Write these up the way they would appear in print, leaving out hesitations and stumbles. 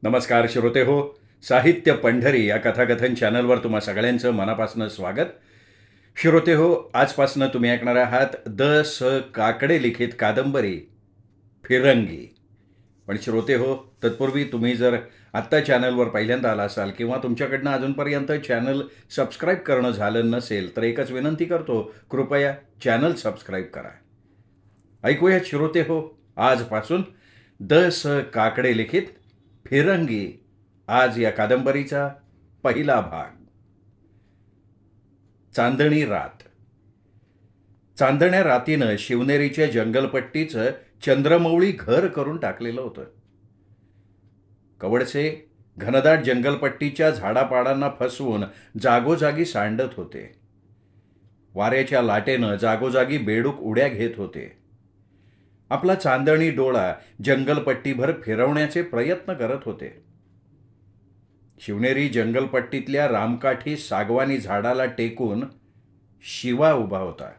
नमस्कार श्रोते हो. साहित्य पंढरी या कथाकथन चॅनलवर तुम्हा सगळ्यांचं मनापासून स्वागत. श्रोते हो, आजपासून तुम्ही ऐकणार आहात द काकडे लिखित कादंबरी फिरंगी. पण श्रोते हो, तत्पूर्वी तुम्ही जर आत्ता चॅनलवर पहिल्यांदा आला असाल किंवा तुमच्याकडनं अजूनपर्यंत चॅनल सबस्क्राईब करणं झालं नसेल तर एकच विनंती करतो, कृपया चॅनल सबस्क्राईब करा. ऐकूया श्रोते हो, आजपासून काकडे लिखित फिरंगी, आज या कादंबरीचा पहिला भाग. चांदणी रात. चांदण्या रातीनं शिवनेरीच्या जंगलपट्टीचं चंद्रमौळी घर करून टाकलेलं होतं. कवडसे घनदाट जंगलपट्टीच्या झाडापाडांना फसवून जागोजागी सांडत होते. वाऱ्याच्या लाटेनं जागोजागी बेडूक उड्या घेत होते. आपला चांदणी डोळा जंगलपट्टीभर फिरवण्याचे प्रयत्न करत होते. शिवनेरी जंगलपट्टीतल्या रामकाठी सागवानी झाडाला टेकून शिवा उभा होता.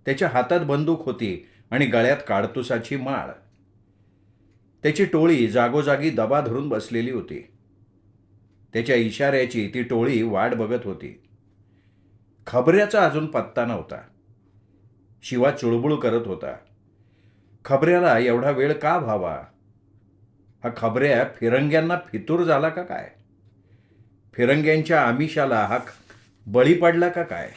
त्याच्या हातात बंदूक होती आणि गळ्यात काडतुसाची माळ. त्याची टोळी जागोजागी दबा धरून बसलेली होती. त्याच्या इशाऱ्याची ती टोळी वाट बघत होती. खबऱ्याचा अजून पत्ता नव्हता. शिवा चुळबुळ करत होता. खबऱ्याला एवढा वेळ का व्हावा? हा खबऱ्या फिरंग्यांना फितूर झाला का काय? फिरंग्यांच्या आमिषाला हा बळी पडला का काय?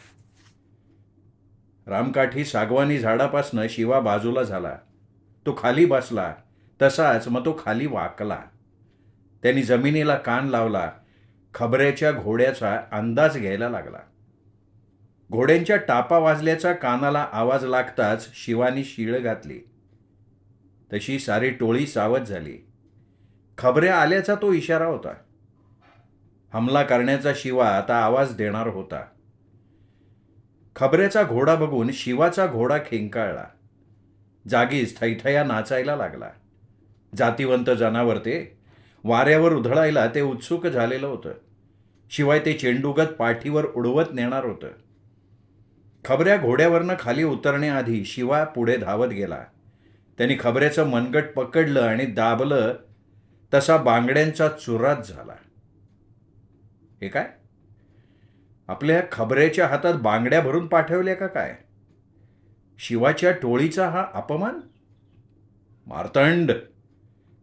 रामकाठी सागवानी झाडापासनं शिवा बाजूला झाला. तो खाली बसला. तसाच मग तो खाली वाकला. त्यांनी जमिनीला कान लावला. खबऱ्याच्या घोड्याचा अंदाज घ्यायला लागला. घोड्यांच्या टापा वाजल्याचा कानाला आवाज लागताच शिवानी शीळ घातली. तशी सारी टोळी सावध झाली. खबऱ्या आल्याचा तो इशारा होता. हमला करण्याचा शिवा आता आवाज देणार होता. खबऱ्याचा घोडा बघून शिवाचा घोडा खेंकाळला. जागीच थैथया नाचायला लागला. जातीवंत जनावर ते. वाऱ्यावर उधळायला ते उत्सुक झालेलं होतं. शिवाय ते चेंडूगत पाठीवर उडवत नेणार होतं. खबऱ्या घोड्यावरनं खाली उतरण्याआधी शिवा पुढे धावत गेला. त्यांनी खबऱ्याचं मनगट पकडलं आणि दाबलं. तसा बांगड्यांचा चुराच झाला. हे काय? आपल्या खबऱ्याच्या हातात बांगड्या भरून पाठवल्या का काय? शिवाच्या टोळीचा हा अपमान? मार्तंड!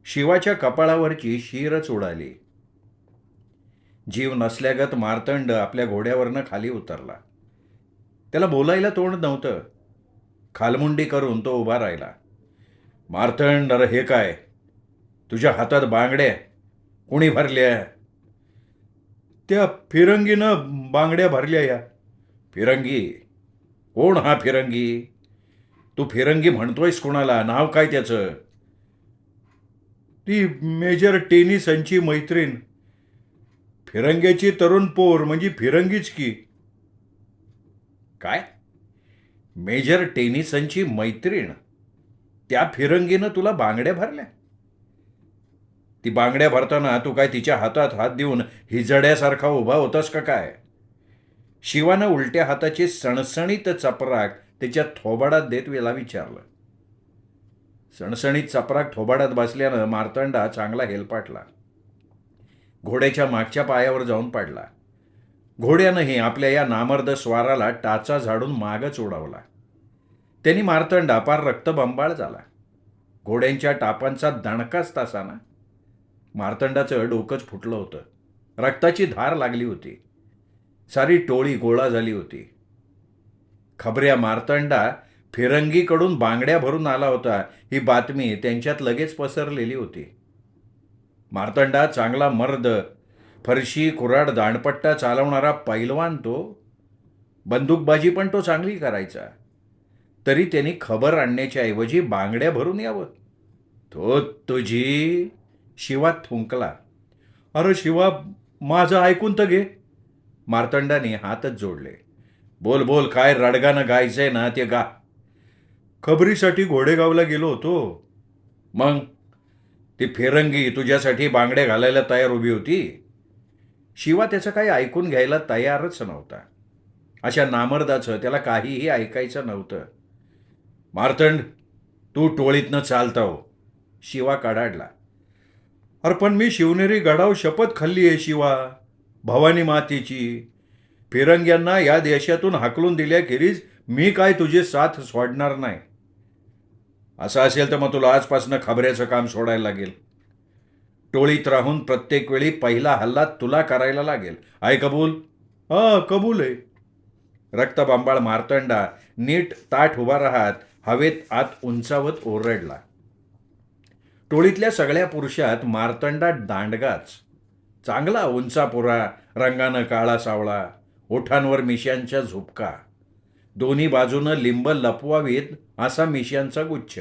शिवाच्या कपाळावरची शीरच उडाली. जीव नसल्यागत मार्तंड आपल्या घोड्यावरनं खाली उतरला. त्याला बोलायला तोंड नव्हतं. खालमुंडी करून तो उभा राहिला. मार्तंड, अरे हे काय? तुझ्या हातात बांगड्या कोणी भरल्या? त्या फिरंगीनं बांगड्या भरल्या. या फिरंगी? कोण हा फिरंगी? तू फिरंगी म्हणतोयस कोणाला? नाव काय त्याचं? ती मेजर टेनिसनची मैत्रीण. फिरंग्याची तरुण पोर म्हणजे फिरंगीच की. काय? मेजर टेनिसनची मैत्रीण? त्या फिरंगीनं तुला बांगड्या भरल्या? ती बांगड्या भरताना तू काय तिच्या हातात हात देऊन हिजड्यासारखा उभा होतास का काय? शिवानं उलट्या हाताची सणसणीत चपराक त्याच्या थोबाडात देत वेळा विचारलं. सणसणीत चपराक थोबाडात बसल्यानं मार्तंडा चांगला हेलपाटला. घोड्याच्या मागच्या पायावर जाऊन पडला. घोड्यानंही आपल्या या नामर्द स्वाराला टाचा झाडून मागच उडवला. त्यांनी मार्तंडा पार रक्तबंबाळ झाला. घोड्यांच्या टापांचा दणकाच तासाना. मार्तंडाचं डोकंच फुटलं होतं. रक्ताची धार लागली होती. सारी टोळी गोळा झाली होती. खबऱ्या मार्तंडा फिरंगीकडून बांगड्या भरून आला होता ही बातमी त्यांच्यात लगेच पसरलेली होती. मार्तंडा चांगला मर्द, फरशी कुऱ्हाड दांडपट्टा चालवणारा पैलवान तो. बंदूकबाजी पण तो चांगली करायचा. तरी त्यांनी खबर आणण्याच्या ऐवजी बांगड्या भरून यावं. तो तुझी? शिवा थुंकला. अरे शिवा, माझं ऐकून तर घे. मार्तंडाने हातच जोडले. बोल बोल, काय रडगानं गायचंय ना ते गा. खबरीसाठी घोडेगावला गेलो होतो. मग ती फिरंगी तुझ्यासाठी बांगड्या घालायला तयार उभी होती. शिवा त्याचं काही ऐकून घ्यायला तयारच नव्हता. अशा नामर्दाचं त्याला काहीही ऐकायचं नव्हतं. मार्तंड, तू टोळीतनं चालताव. शिवा कडाडला. अरे पण मी शिवनेरी गडाव शपथ खाल्ली आहे शिवा, भवानी मातेची. फिरंग्यांना या देशातून हाकलून दिल्याखेरीज मी काय तुझी साथ सोडणार नाही. असं असेल तर मग तुला आजपासून खबऱ्याचं काम सोडायला लागेल. टोळीत राहून प्रत्येक वेळी पहिला हल्ला तुला करायला लागेल. आहे कबूल? हा, कबूल आहे. रक्तबंबाळ मार्तंडा नीट ताठ उभा राहत हवेत आत उंचावत ओरडला. टोळीतल्या सगळ्या पुरुषात मार्तंडा दांडगाच. चांगला उंचापुरा, रंगानं काळा सावळा, ओठांवर मिश्यांच्या झुपका, दोन्ही बाजूनं लिंब लपवावीत असा मिश्यांचा गुच्छ.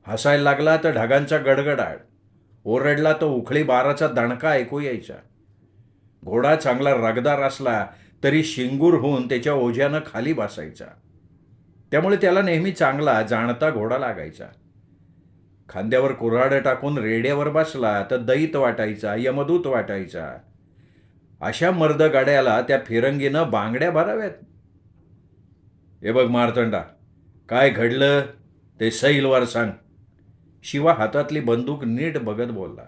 हसायला लागला तर ढगांचा गडगडाट, ओरडला तर उखळी बाराचा दणका ऐकू यायचा. घोडा चांगला रगदार असला तरी शिंगूर होऊन त्याच्या ओझ्यानं खाली बसायचा. त्यामुळे त्याला नेहमी चांगला जाणता घोडा लागायचा. खांद्यावर कुऱ्हाड टाकून रेड्यावर बसला तर दैत वाटायचा, यमदूत वाटायचा. अशा मर्द गाड्याला त्या फिरंगीनं बांगड्या भराव्यात. हे बघ मार्तंडा, काय घडलं ते सैलवर सांग. शिवा हातातली बंदूक नीट बघत बोलला.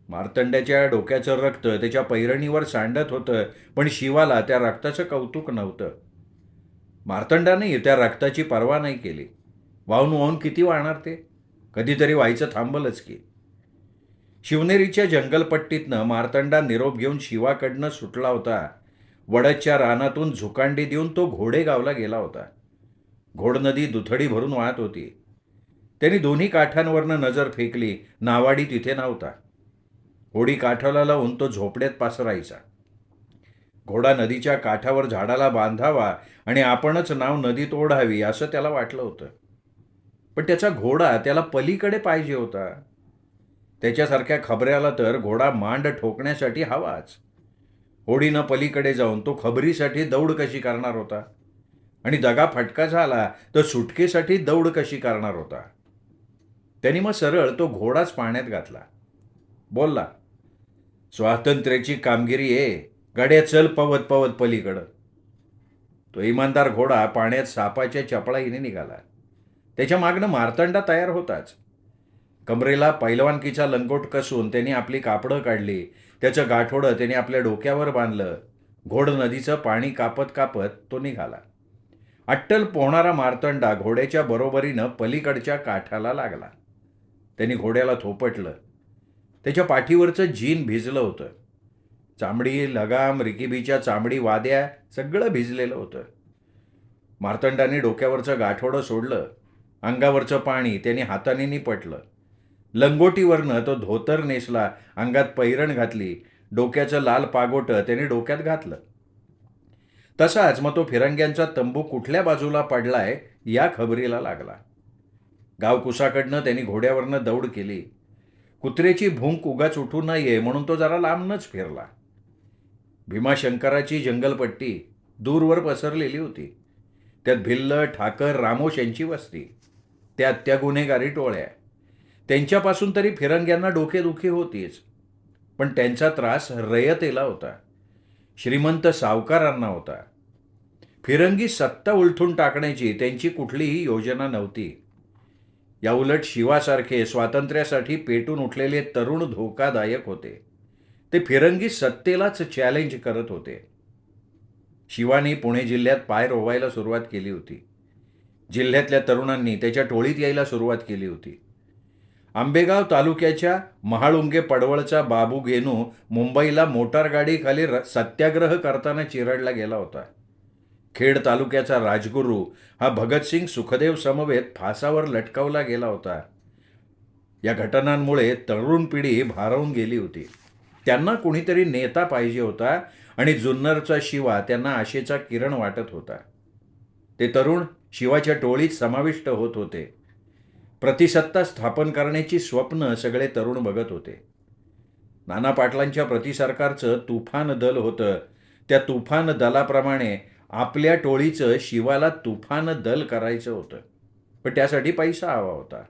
मार्तंड्याच्या डोक्याचं रक्त त्याच्या पैरणीवर सांडत होतं, पण शिवाला त्या रक्ताचं कौतुक नव्हतं. मार्तंडाने त्या रक्ताची पर्वा नाही केली. वाहून वाहून किती वाहणार ते? कधीतरी व्हायचं थांबलच की. शिवनेरीच्या जंगलपट्टीतनं मार्तंडा निरोप घेऊन शिवाकडनं सुटला होता. वडदच्या रानातून झुकांडी देऊन तो घोडेगावला गेला होता. घोडनदी दुथडी भरून वाहत होती. त्यांनी दोन्ही काठांवरनं नजर फेकली. नावाडी तिथे नव्हता. होडी काठाला लावून तो झोपड्यात पासरायचा. घोडा नदीच्या काठावर झाडाला बांधावा आणि आपणच नाव नदीत ओढावी असं त्याला वाटलं होतं. पण त्याचा घोडा त्याला पलीकडे पाहिजे होता. त्याच्यासारख्या खबऱ्याला तर घोडा मांड ठोकण्यासाठी हवाच. होडीनं पलीकडे जाऊन तो खबरीसाठी दौड कशी करणार होता? आणि दगा फटका झाला तर सुटकेसाठी दौड कशी करणार होता? त्यांनी मग सरळ तो घोडाच पाण्यात घातला. बोलला, स्वातंत्र्याची कामगिरी आहे, गाड्या चल पवत पवत पलीकडं. तो इमानदार घोडा पाण्यात सापाच्या चपळाईने निघाला. त्याच्या मागणं मार्तंडा तयार होताच. कमरेला पैलवानकीचा लंगोट कसून त्यांनी आपली कापडं काढली. त्याचं गाठोडं त्याने आपल्या डोक्यावर बांधलं. घोड नदीचं पाणी कापत कापत तो निघाला. अट्टल पोहणारा मार्तंडा घोड्याच्या बरोबरीनं पलीकडच्या काठाला लागला. त्यांनी घोड्याला थोपटलं. त्याच्या पाठीवरचं जीन भिजलं होतं. चामडी, लगाम, रिकिबीच्या चामडी, वाद्या सगळं भिजलेलं होतं. मार्तंडाने डोक्यावरचं गाठोडं सोडलं. अंगावरचं पाणी त्याने हाताने निपटलं. लंगोटीवरनं तो धोतर नेसला, अंगात पैरण घातली. डोक्याचं लाल पागोटं त्याने डोक्यात घातलं. तसाच मग तो फिरंग्यांचा तंबू कुठल्या बाजूला पडलाय या खबरीला लागला. गावकुसाकडनं त्यांनी घोड्यावरनं दौड केली. कुत्र्याची भुंक उगाच उठू नये म्हणून तो जरा लांबनच फिरला. भीमाशंकराची जंगलपट्टी दूरवर पसरलेली होती. त्यात भिल्ल, ठाकर, रामोश यांची वस्ती. त्यात त्या गुन्हेगारी टोळ्या. त्यांच्यापासून तरी फिरंग्यांना डोकेदुखी होतीच. पण त्यांचा त्रास रयतेला होता. श्रीमंत सावकारांना होता. फिरंगी सत्ता उलथून टाकण्याची त्यांची कुठलीही योजना नव्हती. याउलट शिवासारखे स्वातंत्र्यासाठी पेटून उठलेले तरुण धोकादायक होते. ते फिरंगी सत्तेलाच चॅलेंज करत होते. शिवानी पुणे जिल्ह्यात पाय रोवायला सुरुवात केली होती. जिल्ह्यातल्या तरुणांनी त्याच्या टोळीत यायला सुरुवात केली होती. आंबेगाव तालुक्याच्या महाळुंगे पडवळचा बाबू गेनू मुंबईला मोटारगाडीखाली सत्याग्रह करताना चिरडला गेला होता. खेड तालुक्याचा राजगुरू हा भगतसिंग सुखदेव समवेत फासावर लटकावला गेला होता. या घटनांमुळे तरुण पिढी भारावून गेली होती. त्यांना कुणीतरी नेता पाहिजे होता आणि जुन्नरचा शिवा त्यांना आशेचा किरण वाटत होता. ते तरुण शिवाच्या टोळीत समाविष्ट होत होते. प्रतिसत्ता स्थापन करण्याची स्वप्न सगळे तरुण बघत होते. नाना पाटलांच्या प्रतिसरकारचं तुफान दल होतं. त्या तुफान दलाप्रमाणे आपल्या टोळीचं शिवाला तुफान दल करायचं होतं. पण त्यासाठी पैसा हवा होता.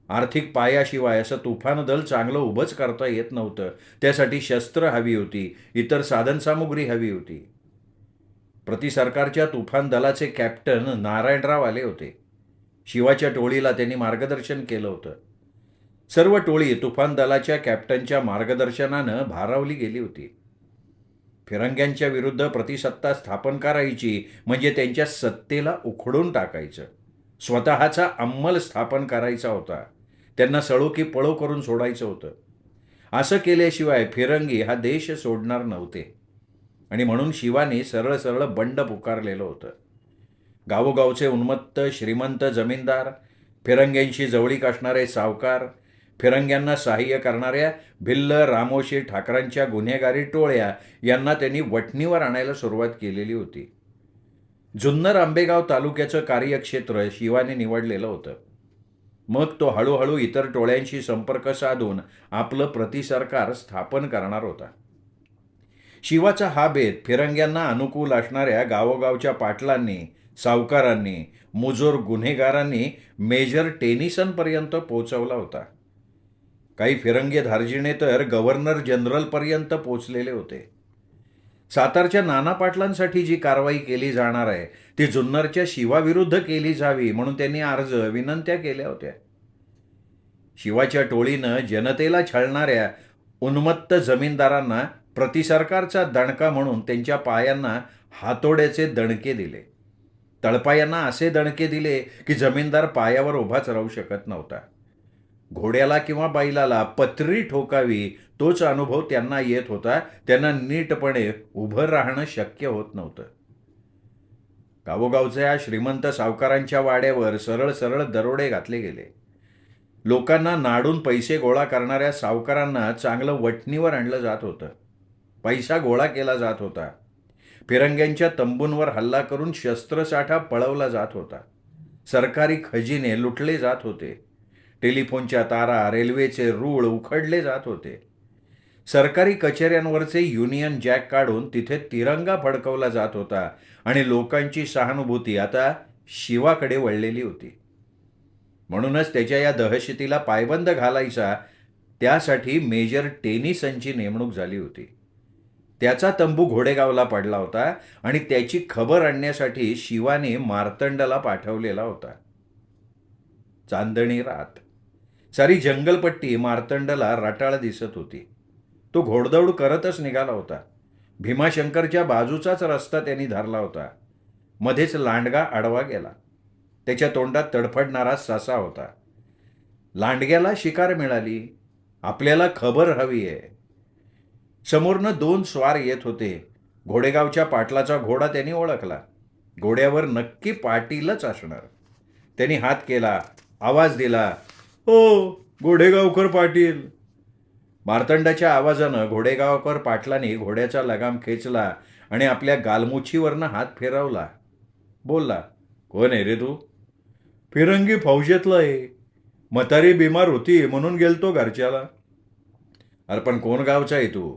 आर्थिक पायाशिवाय असं तुफान दल चांगलं उभंच करता येत नव्हतं. त्यासाठी शस्त्र हवी होती, इतर साधनसामुग्री हवी होती. प्रतिसरकारच्या तुफान दलाचे कॅप्टन नारायणराव आले होते. शिवाच्या टोळीला त्यांनी मार्गदर्शन केलं होतं. सर्व टोळी तुफान दलाच्या कॅप्टनच्या मार्गदर्शनानं भारावली गेली होती. फिरंग्यांच्या विरुद्ध प्रतिसत्ता स्थापन करायची म्हणजे त्यांच्या सत्तेला उखडून टाकायचं. स्वतःचा अंमल स्थापन करायचा होता. त्यांना सळो की पळो करून सोडायचं होतं. असं केल्याशिवाय फिरंगी हा देश सोडणार नव्हते आणि म्हणून शिवाने सरळ सरळ बंड पुकारलेलं होतं. गावोगावचे उन्मत्त श्रीमंत जमीनदार, फिरंग्यांशी जवळीक असणारे सावकार, फिरंग्यांना सहाय्य करणाऱ्या भिल्ल रामोशी ठाकरांच्या गुन्हेगारी टोळ्या यांना त्यांनी वठणीवर आणायला सुरुवात केलेली होती. जुन्नर आंबेगाव तालुक्याचं कार्यक्षेत्र शिवाने निवडलेलं होतं. मग तो हळूहळू इतर टोळ्यांशी संपर्क साधून आपलं प्रतिसरकार स्थापन करणार होता. शिवाचा हा बेत फिरंग्यांना अनुकूल असणाऱ्या गावोगावच्या पाटलांनी, सावकारांनी, मुजोर गुन्हेगारांनी मेजर टेनिसनपर्यंत पोहोचवला होता. काही फिरंगी धार्जिणे तर गव्हर्नर जनरलपर्यंत पोचलेले होते. सातारच्या नाना पाटलांसाठी जी कारवाई केली जाणार आहे ती जुन्नरच्या शिवाविरुद्ध केली जावी म्हणून त्यांनी अर्ज विनंत्या केल्या होत्या. शिवाच्या टोळीनं जनतेला छळणाऱ्या उन्मत्त जमीनदारांना प्रतिसरकारचा दणका म्हणून त्यांच्या पायांना हातोड्याचे दणके दिले. तळपायांना असे दणके दिले की जमीनदार पायावर उभाच राहू शकत नव्हता. घोड्याला किंवा बैलाला पत्री ठोकावी तोच अनुभव त्यांना येत होता. त्यांना नीटपणे उभं राहणं शक्य होत नव्हतं. गावोगावच्या श्रीमंत सावकारांच्या वाड्यावर सरळ सरळ दरोडे घातले गेले. लोकांना नाडून पैसे गोळा करणाऱ्या सावकारांना चांगलं वठणीवर आणलं जात होतं. पैसा गोळा केला जात होता. फिरंग्यांच्या तंबूंवर हल्ला करून शस्त्रसाठा पळवला जात होता. सरकारी खजिने लुटले जात होते. टेलिफोनच्या तारा, रेल्वेचे रूळ उखडले जात होते. सरकारी कचेऱ्यांवरचे युनियन जॅक काढून तिथे तिरंगा फडकवला जात होता आणि लोकांची सहानुभूती आता शिवाकडे वळलेली होती. म्हणूनच त्याच्या या दहशतीला पायबंद घालायचा त्यासाठी मेजर टेनिसनची नेमणूक झाली होती. त्याचा तंबू घोडेगावला पडला होता आणि त्याची खबर आणण्यासाठी शिवाने मार्तंडला पाठवलेला होता. चांदणी रात. सारी जंगलपट्टी मार्तंडला रटाळ दिसत होती. तो घोडदौड करतच निघाला होता. भीमाशंकरच्या बाजूचाच रस्ता त्यांनी धरला होता. मध्येच लांडगा आडवा गेला. त्याच्या तोंडात तडफडणारा ससा होता. लांडग्याला शिकार मिळाली. आपल्याला खबर हवी आहे. समोरनं 2 स्वार येत होते. घोडेगावच्या पाटलाचा घोडा त्यांनी ओळखला. घोड्यावर नक्की पाटीलच असणार. त्यांनी हात केला, आवाज दिला, "हो, घोडेगावकर पाटील." मार्तंडाच्या आवाजानं घोडेगावकर पाटलांनी घोड्याचा लगाम खेचला आणि आपल्या गालमुछीवरनं हात फिरवला. बोलला, "कोण आहे रे तू?" "फिरंगी फौजेतला आहे. म्हातारी बिमार होती म्हणून गेलतो घरच्याला." "अरे पण कोण गावचा आहे तू?"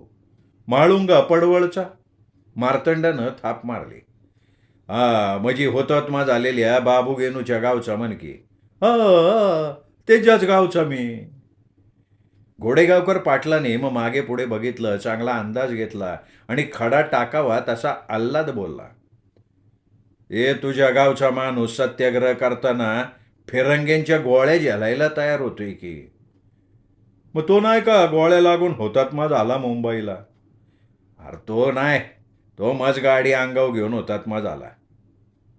"म्हाळुंगा पडवळचा." मार्तंडानं थाप मारली. "हा, म्हणजे होतात्मा झालेल्या बाबू गेनूच्या गावचा म्हण की." "हा, त्याच्याच गावचा मी." घोडेगावकर पाटलाने मग मागे पुढे बघितलं, चांगला अंदाज घेतला आणि खडा टाकावा तसा आल्हाद बोलला, "ए, तुझ्या गावचा माणूस सत्याग्रह करताना फिरंग्यांच्या गोळ्या झेलायला तयार होतोय की." "मग तो नाही का गोळ्या लागून हुतात्मा झाला मुंबईला?" "अरे तो नाही, तो मज गाडी अंगावर घेऊन हुतात्मा झाला.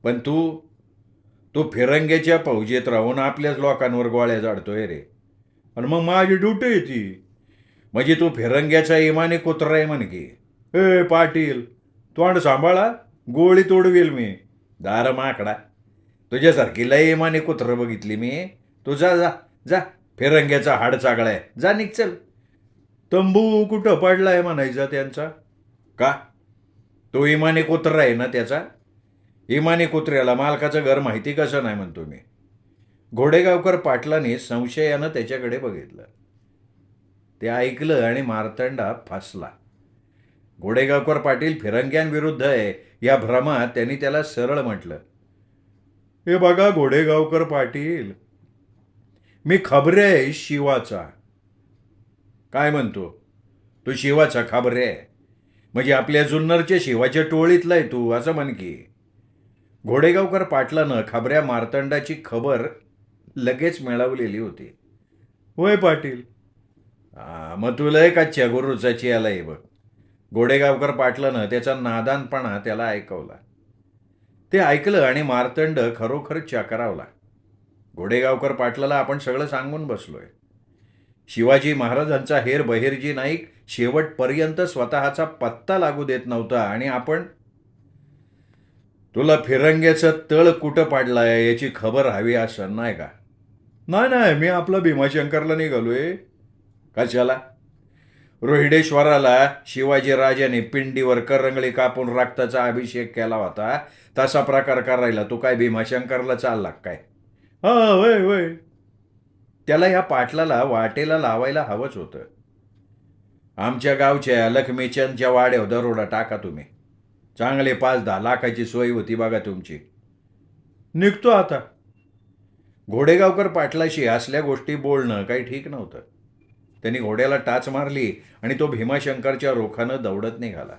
पण तू फिरंग्याच्या फौजेत राहून आपल्याच लोकांवर गोळ्या झाडतोय रे. आणि मग माझी ड्युटी आहे ती. म्हणजे तू फिरंग्याचा इमानी कुत्रा आहे म्हण की." "ए पाटील, तोंड सांभाळा, गोळी तोडवेल मी." "दार माकडा, तुझ्यासारखी लय इमानी कुत्रं बघितली मी. तू जा जा जा, फिरंग्याचा हाड चागळाय, जा निघ चल." "तंबू कुठं पडलाय म्हणायचा त्यांचा?" "का? तो इमानी कुत्रा आहे ना त्याचा. इमानी कुत्र्याला मालकाचं घर माहिती कसं नाही म्हणतो मी." घोडेगावकर पाटलाने संशयानं त्याच्याकडे बघितलं. ते ऐकलं आणि मार्तंडा फसला. घोडेगावकर पाटील फिरंग्यांविरुद्ध आहे या भ्रमात त्यांनी त्याला सरळ म्हटलं, "हे बघा घोडेगावकर पाटील, मी खबरे आहे शिवाचा." "काय म्हणतो? तू शिवाचा खबरे आहे? म्हणजे आपल्या जुन्नरच्या शिवाच्या टोळीतला आहे तू, असं म्हण की." घोडेगावकर पाटलानं खबऱ्या मार्तंडाची खबर लगेच मिळवलेली होती. होय पाटील. मग तुला कच्च्या गुरुचाची आलाय बघ. घोडेगावकर पाटलानं त्याचा नादानपणा त्याला ऐकवला. ते ऐकलं आणि मार्तंड खरोखर चक्रावला. घोडेगावकर पाटलाला आपण सगळं सांगून बसलोय. शिवाजी महाराजांचा हेर बहिर्जी नाईक शेवटपर्यंत स्वतःचा पत्ता लागू देत नव्हता आणि आपण तुला फिरंग्याचं तळ कुठं पाडलाय याची खबर हवी असं नाही का? नाही, मी आपला भीमाशंकरला निघालोय. कशाला? रोहिडेश्वराला शिवाजीराजाने पिंडीवर करंगळी कापून रक्ताचा अभिषेक केला होता, तसा प्रकार करायला तू काय भीमाशंकरला चालला काय? होय. त्याला ह्या पाटलाला वाटेला लावायला हवंच होतं. आमच्या गावच्या लक्ष्मीचंदच्या वाड्यावर दरोडा टाका तुम्ही. चांगले 5-10 लाखाची सोय होती बघा तुमची. निघतो आता. घोडेगावकर पाटलाशी असल्या गोष्टी बोलणं काही ठीक नव्हतं. त्यांनी घोड्याला टाच मारली आणि तो भीमाशंकरच्या रोखानं दौडत निघाला.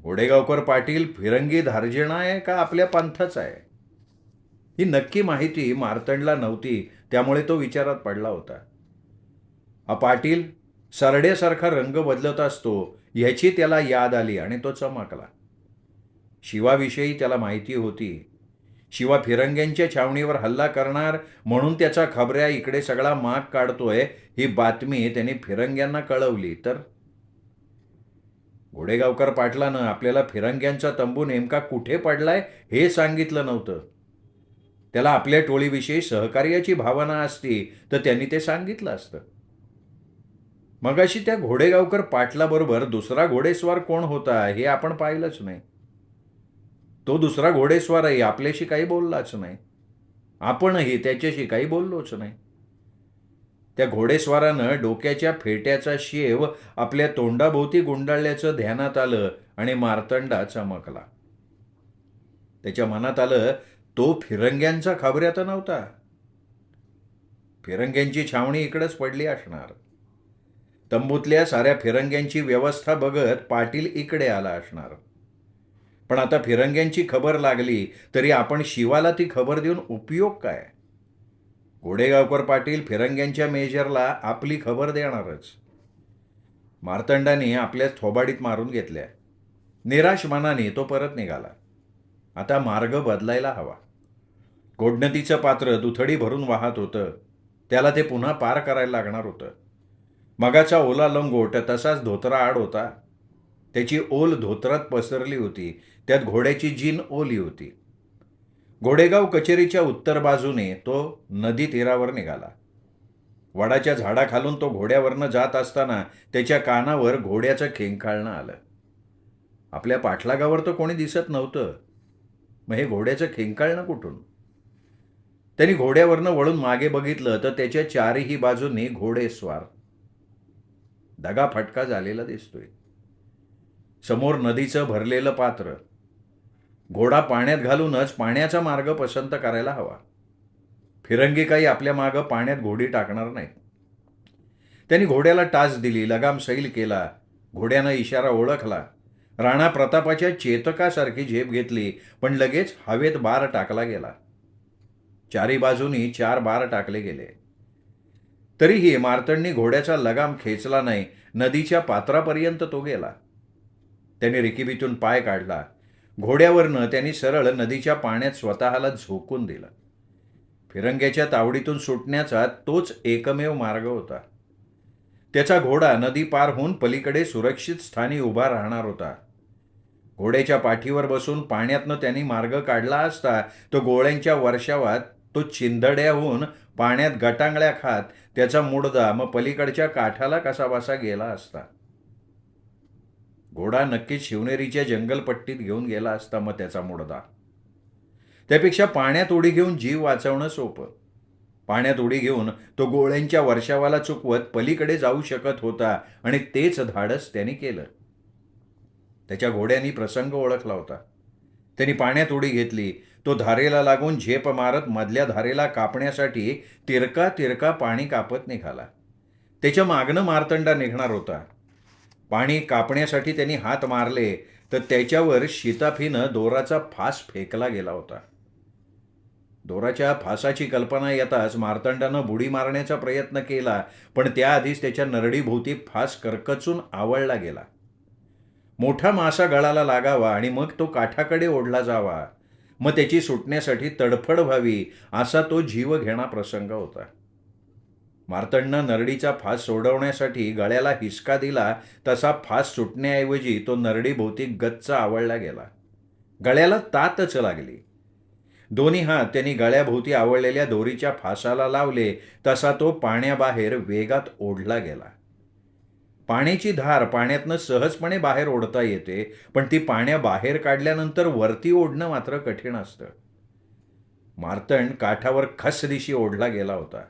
घोडेगावकर पाटील फिरंगी धार्जिणा आहे का आपल्या पंथाचा आहे, ही नक्की माहिती मार्तंडला नव्हती. त्यामुळे तो विचारात पडला होता. हा पाटील सरड्यासारखा रंग बदलत असतो ह्याची त्याला याद आली आणि तो चमकला. शिवाविषयी त्याला माहिती होती. शिवा फिरंग्यांच्या छावणीवर हल्ला करणार म्हणून त्याचा खबऱ्या इकडे सगळा माग काढतोय ही बातमी त्यांनी फिरंग्यांना कळवली तर घोडेगावकर पाटलानं आपल्याला फिरंग्यांचा तंबू नेमका कुठे पडलाय हे सांगितलं नव्हतं. त्याला आपल्या टोळीविषयी सहकार्याची भावना असती तर त्यांनी ते सांगितलं असतं. मगाशी त्या घोडेगावकर पाटलाबरोबर दुसरा घोडेस्वार कोण होता हे आपण पाहिलंच नाही. तो दुसरा घोडेस्वारही आपल्याशी काही बोललाच नाही. आपणही त्याच्याशी काही बोललोच नाही. त्या घोडेस्वारानं डोक्याच्या फेट्याचा शेव आपल्या तोंडाभोवती गुंडाळल्याचं ध्यानात आलं आणि मार्तंडा चमकला. त्याच्या मनात आलं तो फिरंग्यांचा खबऱ्यात नव्हता. फिरंग्यांची छावणी इकडेच पडली असणार. तंबूतल्या साऱ्या फिरंग्यांची व्यवस्था बघत पाटील इकडे आला असणार. पण आता फिरंग्यांची खबर लागली तरी आपण शिवाला ती खबर देऊन उपयोग काय? घोडेगावकर पाटील फिरंग्यांच्या मेजरला आपली खबर देणारच. मार्तंडाने आपल्या थोबाडीत मारून घेतल्या. निराश मनाने तो परत निघाला. आता मार्ग बदलायला हवा. घोडनदीचं पात्र दुथडी भरून वाहत होतं. त्याला ते पुन्हा पार करायला लागणार होतं. मगाचा ओला लंगोट तसाच धोतरा आड होता. त्याची ओल धोत्रात पसरली होती. त्यात घोड्याची जीन ओली होती. घोडेगाव कचेरीच्या उत्तर बाजूने तो नदी तीरावर निघाला. वडाच्या झाडाखालून तो घोड्यावरनं जात असताना त्याच्या कानावर घोड्याचं खेंकाळणं आलं. आपल्या पाठलागावर तर कोणी दिसत नव्हतं. मग हे घोड्याचं खेंकाळणं कुठून? त्यांनी घोड्यावरनं वळून मागे बघितलं तर त्याच्या चारही बाजूंनी घोडेस्वार. दगा फटका झालेला दिसतोय. समोर नदीचं भरलेलं पात्र. घोडा पाण्यात घालूनच पाण्याचा मार्ग पसंत करायला हवा. फिरंगी काही आपल्या मागं पाण्यात घोडी टाकणार नाहीत. त्यांनी घोड्याला टाच दिली, लगाम सैल केला. घोड्यानं इशारा ओळखला. राणा प्रतापाच्या चेतकासारखी झेप घेतली पण लगेच हवेत बार टाकला गेला. चारी बाजूनी 4 बार टाकले गेले. तरीही मार्तंडनी घोड्याचा लगाम खेचला नाही. नदीच्या पात्रापर्यंत तो गेला. त्याने रिकिबीतून पाय काढला. घोड्यावरनं त्यांनी सरळ नदीच्या पाण्यात स्वतःला झोकून दिलं. फिरंग्याच्या तावडीतून सुटण्याचा तोच एकमेव मार्ग होता. त्याचा घोडा नदी पार होऊन पलीकडे सुरक्षित स्थानी उभा राहणार होता. घोड्याच्या पाठीवर बसून पाण्यातनं त्यांनी मार्ग काढला असता तो गोळ्यांच्या वर्षावात तो चिंधड्याहून पाण्यात गटांगळ्या खात त्याचा मुडदा मग पलीकडच्या काठाला कसा बसा गेला असता. घोडा नक्कीच शिवनेरीच्या जंगलपट्टीत घेऊन गेला असता मग त्याचा मुडदा. त्यापेक्षा पाण्यात उडी घेऊन जीव वाचवणं सोपं. पाण्यात उडी घेऊन तो गोळ्यांच्या वर्षावाला चुकवत पलीकडे जाऊ शकत होता आणि तेच धाडस त्यांनी केलं. त्याच्या घोड्यांनी प्रसंग ओळखला होता. त्यांनी पाण्यात उडी घेतली. तो धारेला लागून झेप मारत मधल्या धारेला कापण्यासाठी तिरका तिरका पाणी कापत निघाला. त्याच्या मागणं मार्तंडा निघणार होता. पाणी कापण्यासाठी त्यांनी हात मारले तर त्याच्यावर शिताफीनं दोराचा फास फेकला गेला होता. दोराच्या फासाची कल्पना येताच मार्तंडानं बुडी मारण्याचा प्रयत्न केला, पण त्याआधीच त्याच्या नरडीभोवती फास करकचून आवळला गेला. मोठा मासा गळाला लागावा आणि मग तो काठाकडे ओढला जावा, मग त्याची सुटण्यासाठी तडफड व्हावी, असा तो जीव घेणा प्रसंग होता. मार्तंडनं नरडीचा फास सोडवण्यासाठी गळ्याला हिसका दिला, तसा फास सुटण्याऐवजी तो नरडीभोवती गच्च आवळला गेला. गळ्याला तातच लागली. दोन्ही हात त्यांनी गळ्याभोवती आवळलेल्या दोरीच्या फासाला लावले, तसा तो पाण्याबाहेर वेगात ओढला गेला. पाण्याची धार पाण्यातनं सहजपणे बाहेर ओढता येते, पण ती पाण्याबाहेर काढल्यानंतर वरती ओढणं मात्र कठीण असतं. मार्तंड काठावर खसदिशी ओढला गेला होता,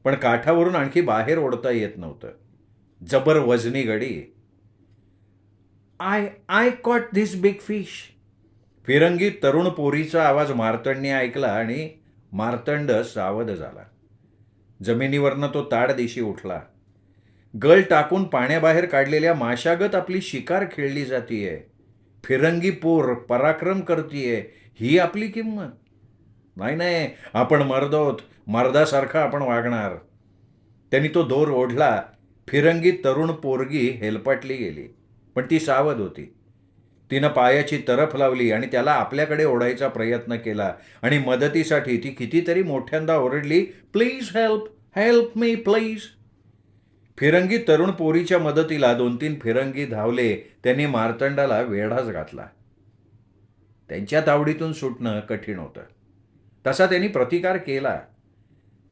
पण काठावरून आणखी बाहेर ओढता येत नव्हतं. जबर वजनी गडी. I caught this big fish. फिरंगी तरुण पोरीचा आवाज मार्तंडने ऐकला आणि मार्तंड सावध झाला. जमिनीवरनं तो ताडदिशी उठला. गळ टाकून पाण्याबाहेर काढलेल्या माशागत आपली शिकार खेळली जातीये. फिरंगी पोर पराक्रम करतीये, ही आपली किंमत. नाही, आपण मर्द आहोत, मर्दासारखा आपण वागणार. त्यांनी तो दोर ओढला. फिरंगी तरुण पोरगी हेलपाटली गेली, पण ती सावध होती. तिनं पायाची तरफ लावली आणि त्याला आपल्याकडे ओढायचा प्रयत्न केला आणि मदतीसाठी ती कितीतरी मोठ्यांदा ओरडली, please help, help me please. फिरंगी तरुण पोरीच्या मदतीला 2-3 फिरंगी धावले. त्यांनी मार्तंडाला वेढाच घातला. त्यांच्या तावडीतून सुटणं कठीण होतं. तसा त्यांनी प्रतिकार केला.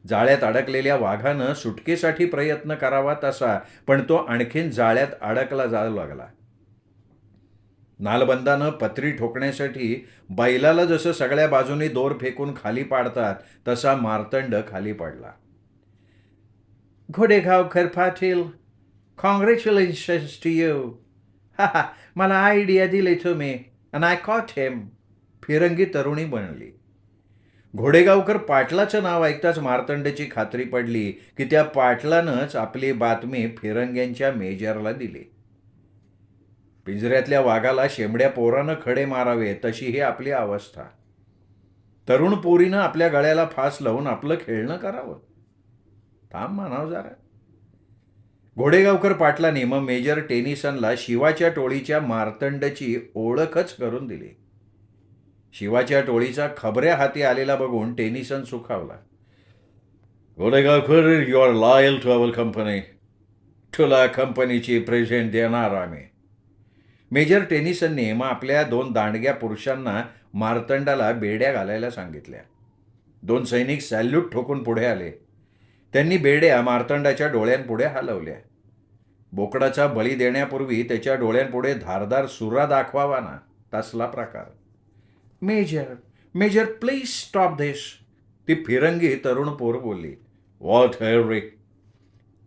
जाळ्यात अडकलेल्या वाघानं सुटकेसाठी प्रयत्न करावा तसा, पण तो आणखीन जाळ्यात अडकला जाऊ लागला. नालबंदानं पत्री ठोकण्यासाठी बैलाला जसं सगळ्या बाजूनी दोर फेकून खाली पाडतात, तसा मार्तंड खाली पडला. घोडेगावकर पाटील, कॉंग्रॅच्युलेशन्स टू यू. हा, मला आयडिया दिली तुम्ही अँड आय कॉट हिम. फिरंगी तरुणी बनली. घोडेगावकर पाटलाचं नाव ऐकताच मार्तंडची खात्री पडली की त्या पाटलानंच आपली बातमी फिरंग्यांच्या मेजरला दिली. पिंजऱ्यातल्या वाघाला शेंबड्या पोरानं खडे मारावे, तशी ही आपली अवस्था. तरुण पोरीनं आपल्या गळ्याला फास लावून आपलं खेळणं करावं. थांब म्हणावं जरा. घोडेगावकर पाटलांनी मग मेजर टेनिसनला शिवाच्या टोळीच्या मार्तंडची ओळखच करून दिली. शिवाच्या टोळीचा खबऱ्या हाती आलेला बघून टेनिसन सुखावला. Ghodegaonkar, you are loyal to our company. तुला कंपनीची प्रेझेंट देणार आम्ही. मेजर टेनिसनने मग आपल्या 2 दांडग्या पुरुषांना मार्तंडाला बेड्या घालायला सांगितल्या. 2 सैनिक सॅल्यूट ठोकून पुढे आले. त्यांनी बेड्या मार्तंडाच्या डोळ्यांपुढे हलवल्या. बोकडाचा बळी देण्यापूर्वी त्याच्या डोळ्यांपुढे धारदार सुरा दाखवावा ना, तसला प्रकार. Major please stop this. ती फिरंगी तरुण पोर बोलली. What Harry?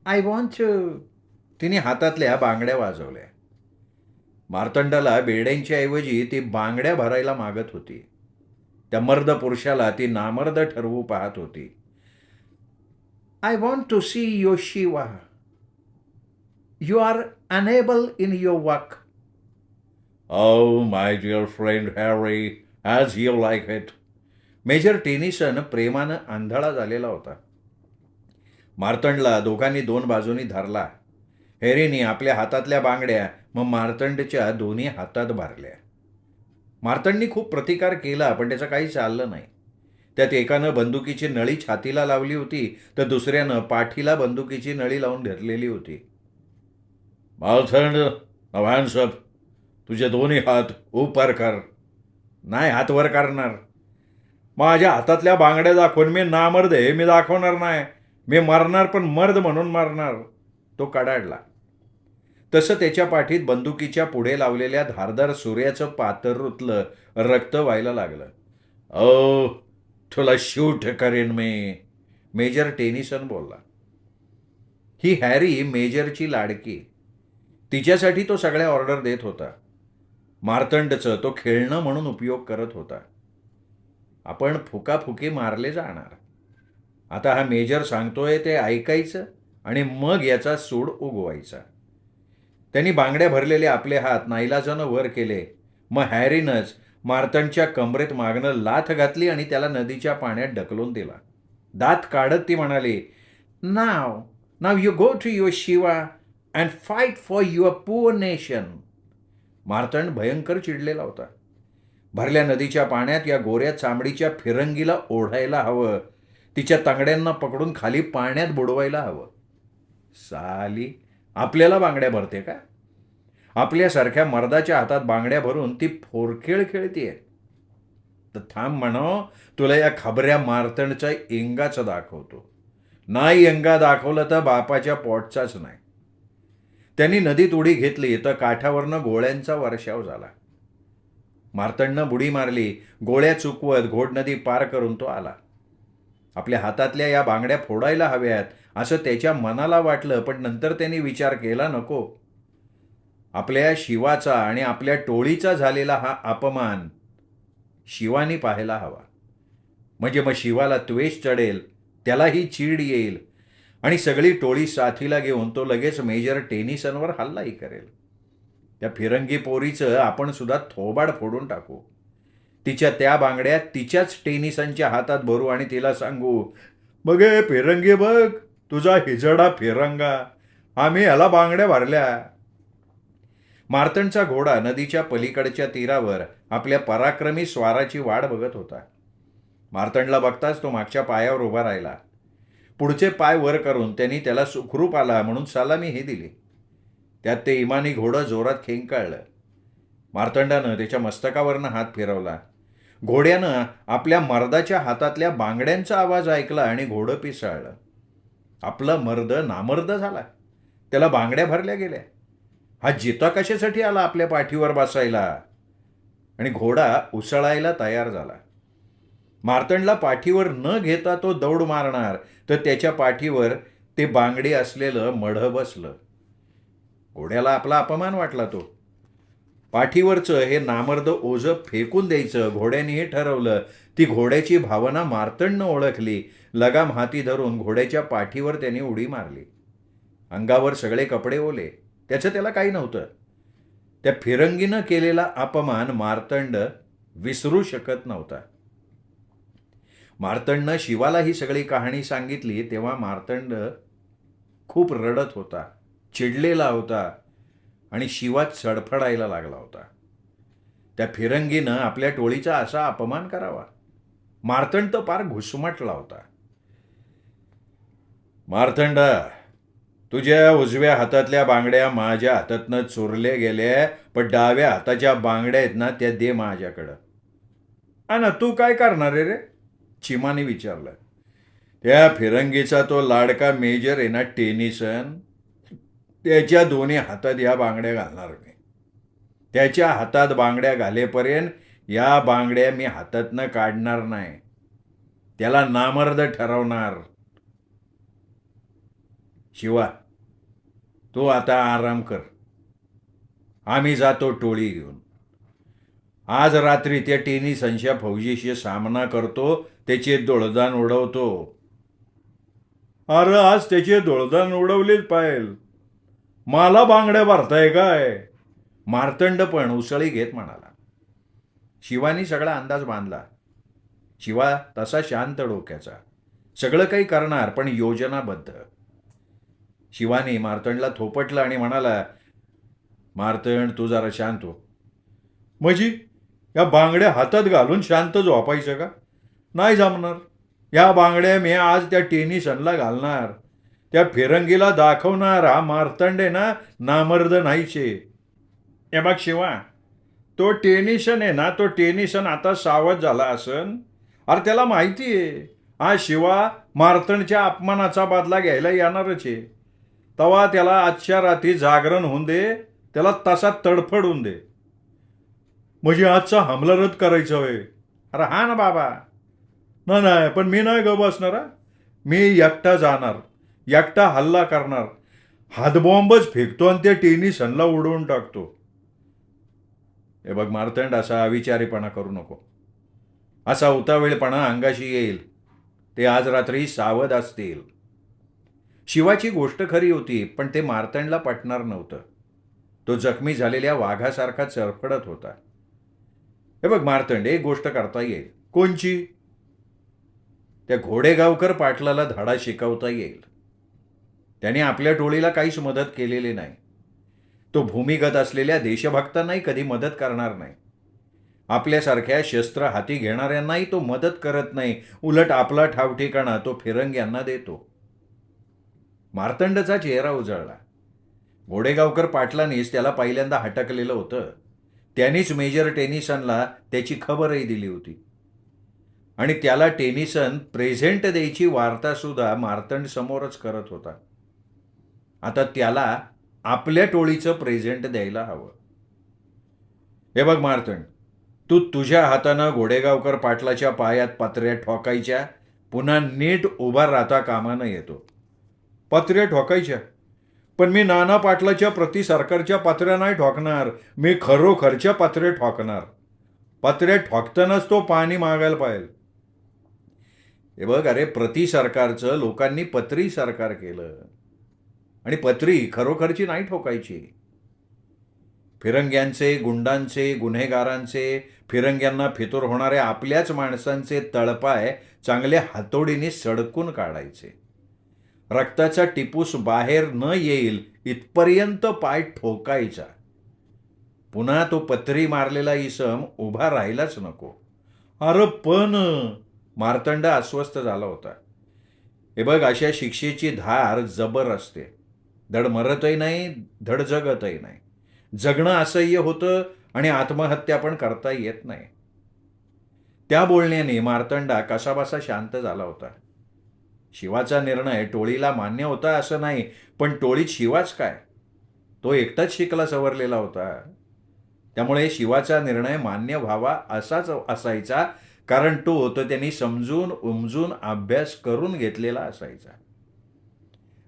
I want to. तिने हातातल्या बांगड्या वाजवल्या. मार्तंडाला बेड्यांच्या ऐवजी ती बांगड्या भरायला मागत होती. त्या मर्द पुरुषाला ती नामर्द ठरवू पाहत होती. I want to see your Shiva. You are unable in your work. Oh, my dear friend Harry, as you like it. Major Tennyson प्रेमानं आंधळा झालेला होता. मार्तंडला दोघांनी 2 बाजूनी धरला. हॅरीने आपल्या हातातल्या बांगड्या मग मार्तंडच्या दोन्ही हातात भरल्या. मार्तंडनी खूप प्रतिकार केला, पण त्याचं काही चाललं नाही. त्यात एकानं बंदुकीची नळी छातीला लावली होती, तर दुसऱ्यानं पाठीला बंदुकीची नळी लावून धरलेली होती. मार्तंड, नाव हँड्स अप. तुझे दोन्ही हात उपर कर. नाही, हात वर करणार. माझ्या हातातल्या बांगड्या दाखवून मी नामर्द आहे, मी दाखवणार नाही. मी मरणार, पण मर्द म्हणून मरणार. तो कडाडला. तसं त्याच्या पाठीत बंदुकीच्या पुढे लावलेल्या धारदार सूर्याचं पातर रुतलं. रक्त व्हायला लागलं. ओ, तुला शूट करेन मी. मेजर टेनिसन बोलला. ही हॅरी मेजरची लाडकी. तिच्यासाठी तो सगळ्या ऑर्डर देत होता. मार्तंडचं तो खेळणं म्हणून उपयोग करत होता. आपण फुकाफुकी मारले जाणार. आता हा मेजर सांगतोय ते ऐकायचं आणि मग याचा सूड उगवायचा. त्यांनी बांगड्या भरलेले आपले हात नाईलाजानं वर केले. मग हॅरीनंच मार्तंडच्या कमरेत मागणं लाथ घातली आणि त्याला नदीच्या पाण्यात ढकलून दिला. दात काढत ती म्हणाली, नाव नाव you go to your Shiva and fight for your poor nation. Martand भयंकर चिडलेला होता. भरल्या नदीच्या पाण्यात या गोऱ्या चामडीच्या फिरंगीला ओढायला हवं, तिच्या तांगड्यांना पकडून खाली पाण्यात बुडवायला हवं. साली आपल्याला बांगड्या भरते का? आपल्यासारख्या मर्दाच्या हातात बांगड्या भरून ती फोरखेळ खेळतीये. तर थांब म्हणो, तुला या खबऱ्या मार्तंडचा इंगाच दाखवतो. नाही इंगा दाखवलं तर बापाच्या पोटचाच नाही. त्यांनी नदीत उडी घेतली तर काठावरनं गोळ्यांचा वर्षाव झाला. मार्तंडनं बुडी मारली. गोळ्या चुकवत घोड नदी पार करून तो आला. आपल्या हातातल्या या बांगड्या फोडायला हव्यात असं त्याच्या मनाला वाटलं, पण नंतर त्यांनी विचार केला, नको. आपल्या शिवाचा आणि आपल्या टोळीचा झालेला हा अपमान शिवानी पाहायला हवा. म्हणजे मग शिवाला त्वेष चढेल, त्यालाही चीड येईल आणि सगळी टोळी साथीला घेऊन तो लगेच मेजर टेनिसनवर हल्लाही करेल. त्या फिरंगी पोरीचं आपण सुद्धा थोबाड फोडून टाकू. तिच्या त्या बांगड्या तिच्याच टेनिसनच्या हातात भरू आणि तिला सांगू, बघ हे फिरंगी बघ, तुझा हिजडा फिरंगा, आम्ही याला बांगड्या भरल्या. मार्तंडचा घोडा नदीच्या पलीकडच्या तीरावर आपल्या पराक्रमी स्वाराची वाट बघत होता. मार्तंडला बघताच तो मागच्या पायावर उभा राहिला. पुढचे पाय वर करून त्यांनी त्याला सुखरूप आला म्हणून सलामीही दिली. त्यात ते इमानी घोडं जोरात खेंकाळलं. मार्तंडानं त्याच्या मस्तकावरनं हात फिरवला. घोड्यानं आपल्या मर्दाच्या हातातल्या बांगड्यांचा आवाज ऐकला आणि घोडं पिसाळलं. आपला मर्द नामर्द झाला. त्याला बांगड्या भरल्या गेल्या. हा जिता कशासाठी आला आपल्या पाठीवर बसायला? आणि घोडा उसळायला तयार झाला. मार्तंडला पाठीवर न घेता तो दौड मारणार तर त्याच्या पाठीवर ते बांगडी असलेलं मढं बसलं. घोड्याला आपला अपमान वाटला. तो पाठीवरचं हे नामर्द ओझं फेकून द्यायचं घोड्यानेही ठरवलं. ती घोड्याची भावना मार्तंडनं ओळखली. लगाम हाती धरून घोड्याच्या पाठीवर त्याने उडी मारली. अंगावर सगळे कपडे ओले. त्याचं त्याला काही नव्हतं. त्या फिरंगीनं केलेला अपमान मार्तंड विसरू शकत नव्हता. मार्तंडनं शिवाला ही सगळी कहाणी सांगितली तेव्हा मार्तंड खूप रडत होता, चिडलेला होता आणि शिवा चडफडायला लागला होता. त्या फिरंगीनं आपल्या टोळीचा असा अपमान करावा? मार्तंड तर पार घुसमटला होता. मार्तंड, तुझ्या उजव्या हातातल्या बांगड्या माझ्या हातातनं चोरल्या गेल्या, पण डाव्या हाताच्या बांगड्या आहेत ना, त्या दे माझ्याकडं. ना तू काय करणार आहे रे? चिमाने विचारलं. त्या फिरंगीचा तो लाडका मेजर आहे ना टेनिसन, त्याच्या दोन्ही हातात या बांगड्या घालणार मी. त्याच्या हातात बांगड्या घालेपर्यंत या बांगड्या मी हातातनं काढणार नाही. त्याला नामर्द ठरवणार. शिवा, तू आता आराम कर. आम्ही जातो टोळी घेऊन. आज रात्री त्या टेनिसनच्या फौजीशी सामना करतो, त्याचे दोळदान उडवतो. अरे आज त्याचे दोळदान उडवलेच पाहिजे. मला बांगड्या भरताय काय? मार्तंड पण उसळी घेत म्हणाला. शिवानी सगळा अंदाज बांधला. शिवा तसा शांत डोक्याचा. सगळं काही करणार पण योजनाबद्ध. शिवानी मार्तंडला थोपटला आणि म्हणाला, मार्तंड तू जरा शांत हो. म्हणजे या बांगड्या हातात घालून शांत झोपायचं का? नाही जमणार. या बांगड्या मी आज त्या टेनिसनला घालणार. त्या फिरंगीला दाखवणार हा मार्तंड आहे ना नामर्द नाहीचे. हे बघ शिवा, तो टेनिसन आहे ना, तो टेनिसन आता सावध झाला असन. अरे त्याला माहिती आहे हा शिवा मार्तंडच्या अपमानाचा बदला घ्यायला येणारच आहे. तेव्हा त्याला आजच्या रात्री जागरण होऊन दे, त्याला तसा तडफडून दे. म्हणजे आजचा हमला रद्द करायचा होय. अरे हा ना बाबा. नाही, पण मी नाही ग बसणार. मी एकटा जाणार, एकटा हल्ला करणार, हातबॉम्बच फेकतो आणि त्या टेनिसनला उडवून टाकतो. हे बघ मार्तंड, असा अविचारीपणा करू नको. असा उतावीळपणा अंगाशी येईल. ते आज रात्री सावध असतील. शिवाची गोष्ट खरी होती, पण ते मार्तंडला पटणार नव्हतं. तो जखमी झालेल्या वाघासारखा चरफडत होता. हे बघ मार्तंड, एक गोष्ट करता येईल. कोणची? त्या घोडेगावकर पाटलाला धडा शिकवता येईल. त्याने आपल्या टोळीला काहीच मदत केलेली नाही. तो भूमिगत असलेल्या देशभक्तांनाही कधी मदत करणार नाही. आपल्यासारख्या शस्त्र हाती घेणाऱ्यांनाही तो मदत करत नाही. उलट आपला ठावठिकाणा तो फिरंग्यांना देतो. मार्तंडचा चेहरा उजळला. घोडेगावकर पाटलांनीच त्याला पहिल्यांदा हटकलेलं होतं. त्यांनीच मेजर टेनिसनला त्याची खबरही दिली होती. आणि त्याला टेनिसन प्रेझेंट द्यायची वार्तासुद्धा मार्तंड समोरच करत होता. आता त्याला आपल्या टोळीचं प्रेझेंट द्यायला हवं. हे बघ मार्तंड, तू तुझ्या हातानं घोडेगावकर पाटलाच्या पायात पत्र्या ठोकायच्या पुन्हा नीट उभा राहता कामा न येतो. पत्र्या ठोकायच्या? पण मी नाना पाटलाच्या प्रति सरकारच्या पत्र्या नाही ठोकणार. मी खरोखरच्या पत्र्या ठोकणार. पत्र्या ठोकतानाच तो पाणी मागायला पाहिजे. हे बघ, अरे प्रति सरकारचं लोकांनी पत्री सरकार केलं आणि पत्री खरोखरची नाही ठोकायची. फिरंग्यांचे, गुंडांचे, गुन्हेगारांचे, फिरंग्यांना फितूर होणाऱ्या आपल्याच माणसांचे तळपाय चांगल्या हातोडीने सडकून काढायचे. रक्ताचा टिपूस बाहेर न येईल इथपर्यंत पाय ठोकायचा. पुन्हा तो पत्री मारलेला इसम उभा राहिलाच नको. अरे पण मार्तंड अस्वस्थ झाला होता. हे बघ, अशा शिक्षेची धार जबर असते. धड मरतही नाही, धड जगतही नाही. जगणं असह्य होतं आणि आत्महत्या पण करता येत नाही. त्या बोलण्याने मार्तंडा कसाबसा शांत झाला होता. शिवाचा निर्णय टोळीला मान्य होता असं नाही, पण टोळीत शिवाच काय, तो एकटाच शिकला सवरलेला होता. त्यामुळे शिवाचा निर्णय मान्य व्हावा असाच असायचा, कारण तो त्यांनी समजून उमजून अभ्यास करून घेतलेला असायचा.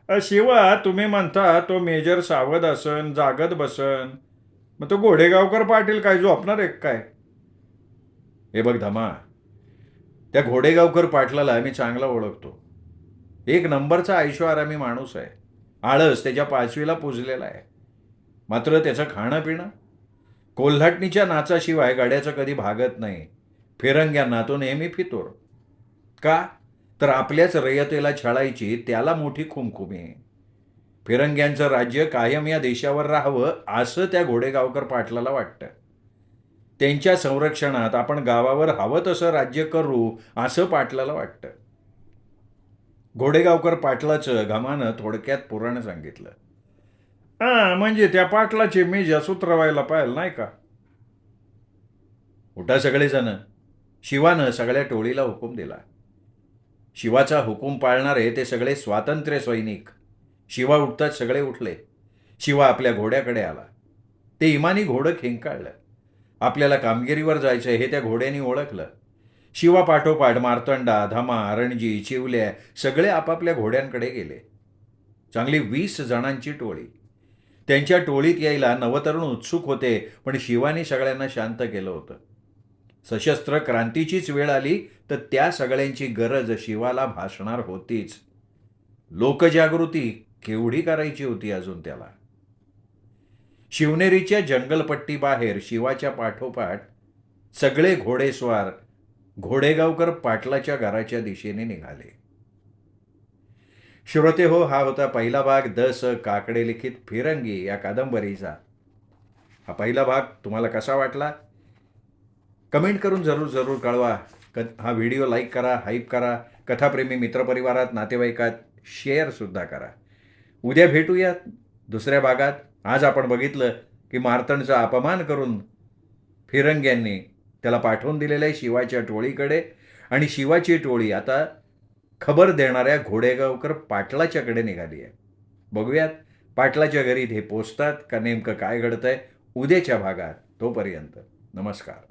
शिवा, तुम्ही म्हणता तो मेजर सावध असन, जागत बसन, मग तो घोडेगावकर पाटील काय झोपणार आहे काय? हे बघ धमा, त्या घोडेगावकर पाटलाला मी चांगला ओळखतो. एक नंबरचा ऐशोआरामी माणूस आहे. आळस त्याच्या 5वीला पुजलेला आहे. मात्र त्याचं खाणं पिणं कोल्हाटणीच्या नाचाशिवाय गाड्याचं कधी भागत नाही. फिरंग्यांना तो नेहमी फितूर. का? तर आपल्याच रयतेला छळायची त्याला मोठी खुमखुमी. फिरंग्यांचं राज्य कायम या देशावर राहावं असं त्या घोडेगावकर पाटलाला वाटतं. त्यांच्या संरक्षणात आपण गावावर हवं तसं राज्य करू असं पाटलाला वाटतं. घोडेगावकर पाटलाचं घमानं थोडक्यात पुराण सांगितलं. म्हणजे त्या पाटलाचे मी उतरवायला पाहिजे नाही का? उठा सगळेजण. शिवानं सगळ्या टोळीला हुकूम दिला. शिवाचा हुकूम पाळणारे ते सगळे स्वातंत्र्य सैनिक. शिवा उठताच सगळे उठले. शिवा आपल्या घोड्याकडे आला. ते इमानी घोडं खिंकाळलं. आपल्याला कामगिरीवर जायचं हे त्या घोड्याने ओळखलं. शिवा पाठोपाठ मार्तंडा, धमा, रणजी, चिवल्या सगळे आपापल्या घोड्यांकडे गेले. चांगली 20 जणांची टोळी. त्यांच्या टोळीत यायला नवतरुण उत्सुक होते, पण शिवानी सगळ्यांना शांत केलं होतं. सशस्त्र क्रांतीचीच वेळ आली तर त्या सगळ्यांची गरज शिवाला भासणार होतीच. लोकजागृती केवढी करायची होती अजून त्याला. शिवनेरीच्या जंगलपट्टीबाहेर शिवाच्या पाठोपाठ सगळे घोडेस्वार घोडेगावकर पाटलाच्या घराच्या दिशेने निघाले. श्रोते हो, हा होता पहिला भाग काकडे लिखित फिरंगी या कादंबरीचा. हा पहिला भाग तुम्हाला कसा वाटला कमेंट करून जरूर कळवा. हा व्हिडिओ लाईक करा, हाईप करा, कथाप्रेमी मित्रपरिवारात, नातेवाईकात शेअरसुद्धा करा. उद्या भेटूयात दुसऱ्या भागात. आज आपण बघितलं की मार्तंडचा अपमान करून फिरंग्यांनी त्याला पाठवून दिलेलं आहे शिवाच्या टोळीकडे, आणि शिवाची टोळी आता खबर देणाऱ्या घोडेगावकर पाटलाच्याकडे निघाली आहे. बघूयात पाटलाच्या घरी ते पोचतात का नेमकं काय घडतंय उद्याच्या भागात. तोपर्यंत नमस्कार.